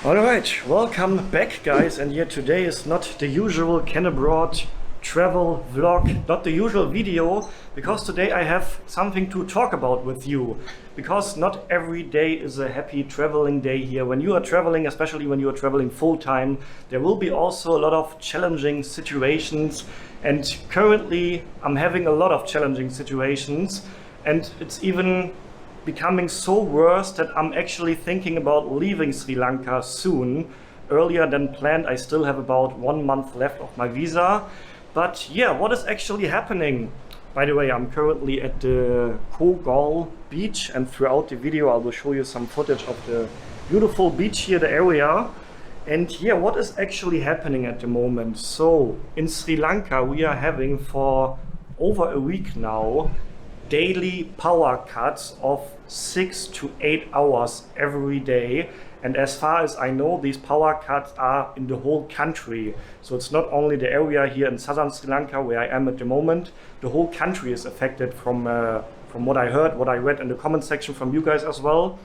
Alright, welcome back guys, and here today is not the usual Ken Abroad travel vlog, not the usual video, because today I have something to talk about with you. Because not every day is a happy traveling day here. When you are traveling, especially when you are traveling full-time, there will be also a lot of challenging situations, and currently I'm having a lot of challenging situations, and it's even becoming so worse that I'm actually thinking about leaving Sri Lanka soon, earlier than planned. I still have about 1 month left of my visa. But yeah, what is actually happening? By the way, I'm currently at the Kogal beach, and throughout the video I will show you some footage of the beautiful beach here, the area. And yeah, what is actually happening at the moment? So in Sri Lanka we are having for over a week now daily power cuts of 6 to 8 hours every day. And as far as I know, these power cuts are in the whole country. So it's not only the area here in southern Sri Lanka where I am at the moment. The whole country is affected from what I heard, what I read in the comment section from you guys as well.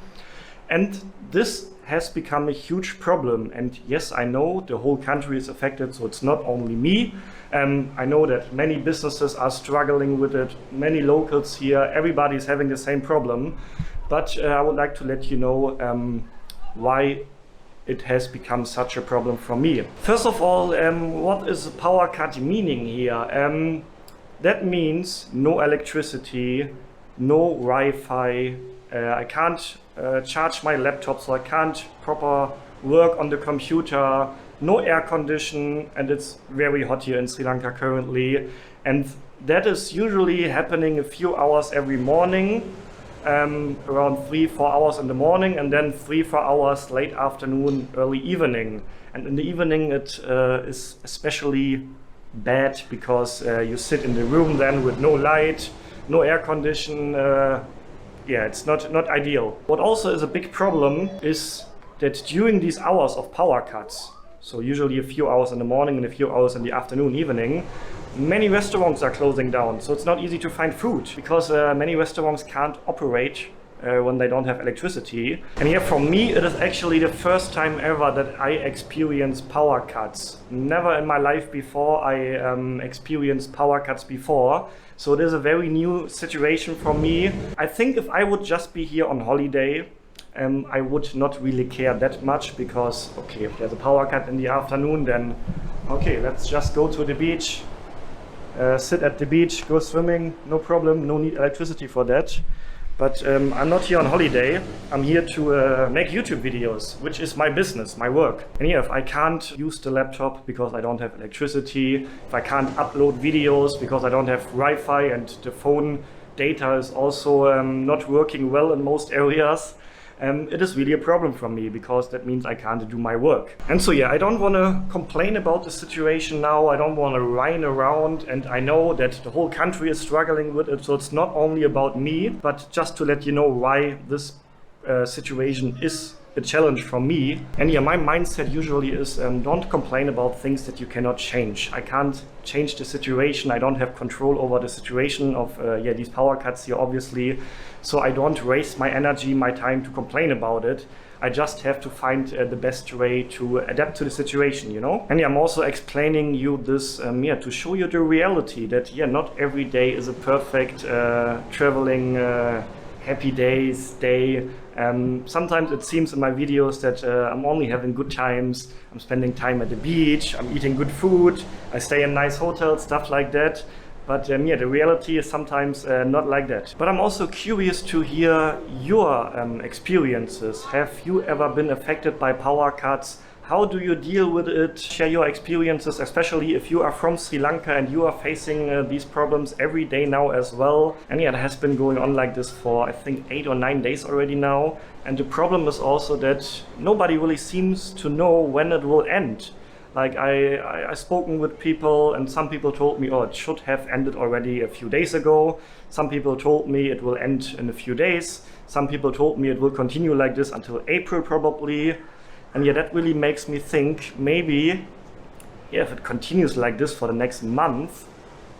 And this has become a huge problem. And yes, I know the whole country is affected, so it's not only me. I know that many businesses are struggling with it, many locals here, everybody is having the same problem. But I would like to let you know why it has become such a problem for me. First of all, what is a power cut meaning here? That means no electricity, no Wi-Fi. I can't charge my laptop, so I can't proper work on the computer, no air condition, and it's very hot here in Sri Lanka currently. And that is usually happening a few hours every morning, around 3-4 hours in the morning, and then 3-4 hours late afternoon, early evening. And in the evening it is especially bad because you sit in the room then with no light, no air condition. Yeah, it's not ideal. What also is a big problem is that during these hours of power cuts, so usually a few hours in the morning and a few hours in the afternoon, evening, many restaurants are closing down. So it's not easy to find food because many restaurants can't operate when they don't have electricity. And here for me, it is actually the first time ever that I experience power cuts. Never in my life before I experienced power cuts before. So it is a very new situation for me. I think if I would just be here on holiday, I would not really care that much because, okay, if there's a power cut in the afternoon, then okay, let's just go to the beach, sit at the beach, go swimming, no problem, no need electricity for that. But I'm not here on holiday. I'm here to make YouTube videos, which is my business, my work. And yeah, if I can't use the laptop because I don't have electricity, if I can't upload videos because I don't have Wi-Fi, and the phone data is also not working well in most areas, it is really a problem for me because that means I can't do my work. And so yeah, I don't want to complain about the situation now. I don't want to whine around, and I know that the whole country is struggling with it. So it's not only about me, but just to let you know why this situation is a challenge for me. And yeah, my mindset usually is don't complain about things that you cannot change. I can't change the situation. I don't have control over the situation of yeah, these power cuts here, obviously. So I don't waste my energy, my time to complain about it. I just have to find the best way to adapt to the situation, you know? And yeah, I'm also explaining you this yeah, to show you the reality that yeah, not every day is a perfect traveling happy day. Sometimes it seems in my videos that I'm only having good times. I'm spending time at the beach, I'm eating good food, I stay in nice hotels, stuff like that. But yeah, the reality is sometimes not like that. But I'm also curious to hear your experiences. Have you ever been affected by power cuts? How do you deal with it? Share your experiences, especially if you are from Sri Lanka and you are facing these problems every day now as well. And yeah, it has been going on like this for I think 8 or 9 days already now. And the problem is also that nobody really seems to know when it will end. Like I've spoken with people, and some people told me, oh, it should have ended already a few days ago. Some people told me it will end in a few days. Some people told me it will continue like this until April probably. And yeah, that really makes me think maybe, yeah, if it continues like this for the next month,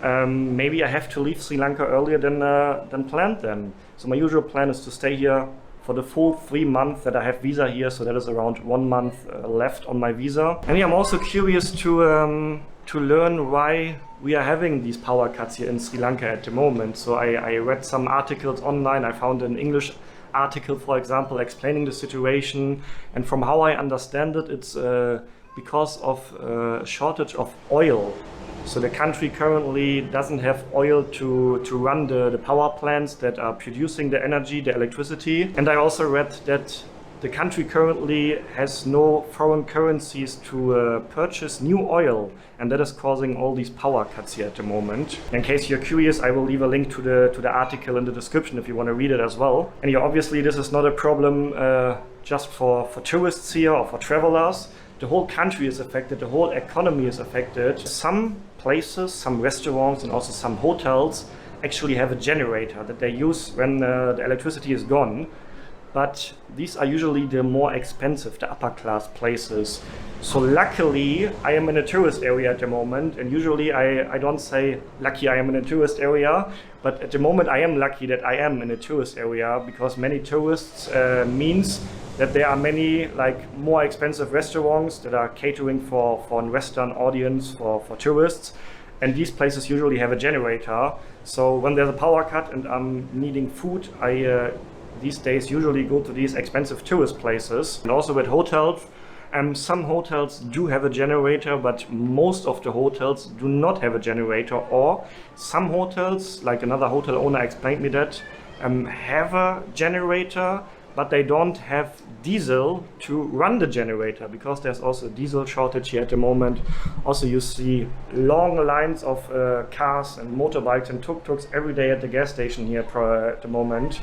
maybe I have to leave Sri Lanka earlier than planned then. So my usual plan is to stay here for the full 3 months that I have visa here, so that is around 1 month left on my visa. And yeah, I'm also curious to learn why we are having these power cuts here in Sri Lanka at the moment. So I read some articles online. I found an English article, for example, explaining the situation, and from how I understand it, it's because of a shortage of oil. So the country currently doesn't have oil to run the power plants that are producing the energy, the electricity. And I also read that the country currently has no foreign currencies to purchase new oil, and that is causing all these power cuts here at the moment. In case you're curious, I will leave a link to the article in the description if you want to read it as well. And yeah, obviously this is not a problem just for tourists here or for travelers. The whole country is affected, the whole economy is affected. Some places, some restaurants and also some hotels actually have a generator that they use when the electricity is gone. But these are usually the more expensive, the upper class places. So luckily I am in a tourist area at the moment, and usually I don't say lucky I am in a tourist area, but at the moment I am lucky that I am in a tourist area, because many tourists means that there are many like more expensive restaurants that are catering for a Western audience, for tourists, and these places usually have a generator. So when there's a power cut and I'm needing food, I these days usually go to these expensive tourist places. And also at hotels, some hotels do have a generator, but most of the hotels do not have a generator, or some hotels, like another hotel owner explained me that, have a generator, but they don't have diesel to run the generator, because there's also a diesel shortage here at the moment. Also you see long lines of cars and motorbikes and tuk-tuks every day at the gas station here at the moment.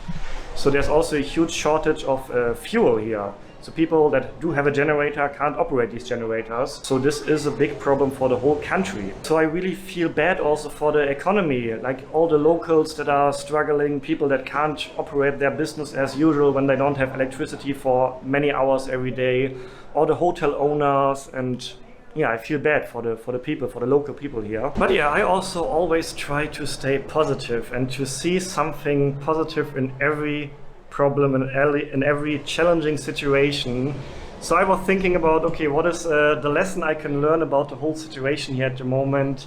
So there's also a huge shortage of fuel here. So people that do have a generator can't operate these generators. So this is a big problem for the whole country. So I really feel bad also for the economy, like all the locals that are struggling, people that can't operate their business as usual when they don't have electricity for many hours every day, or the hotel owners. And yeah, I feel bad for the people, for the local people here. But yeah, I also always try to stay positive and to see something positive in every problem, in every challenging situation. So I was thinking about, okay, what is the lesson I can learn about the whole situation here at the moment?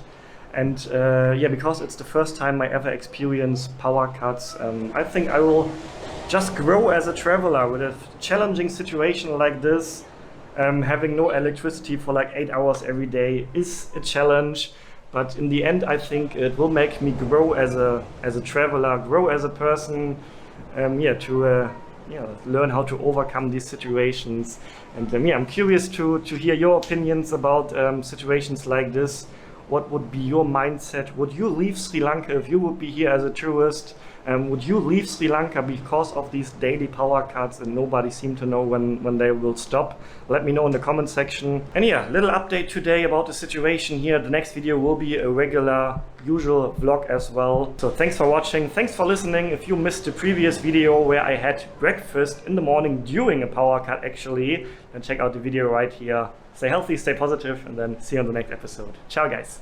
And yeah, because it's the first time I ever experience power cuts, I think I will just grow as a traveler with a challenging situation like this. Having no electricity for like 8 hours every day is a challenge, but in the end I think it will make me grow as a traveler, grow as a person, to learn how to overcome these situations. And yeah, I'm curious to hear your opinions about situations like this. What would be your mindset? Would you leave Sri Lanka if you would be here as a tourist? Would you leave Sri Lanka because of these daily power cuts and nobody seems to know when they will stop? Let me know in the comment section. And yeah, little update today about the situation here. The next video will be a regular, usual vlog as well. So thanks for watching, thanks for listening. If you missed the previous video where I had breakfast in the morning during a power cut actually, then check out the video right here. Stay healthy, stay positive, and then see you on the next episode. Ciao guys.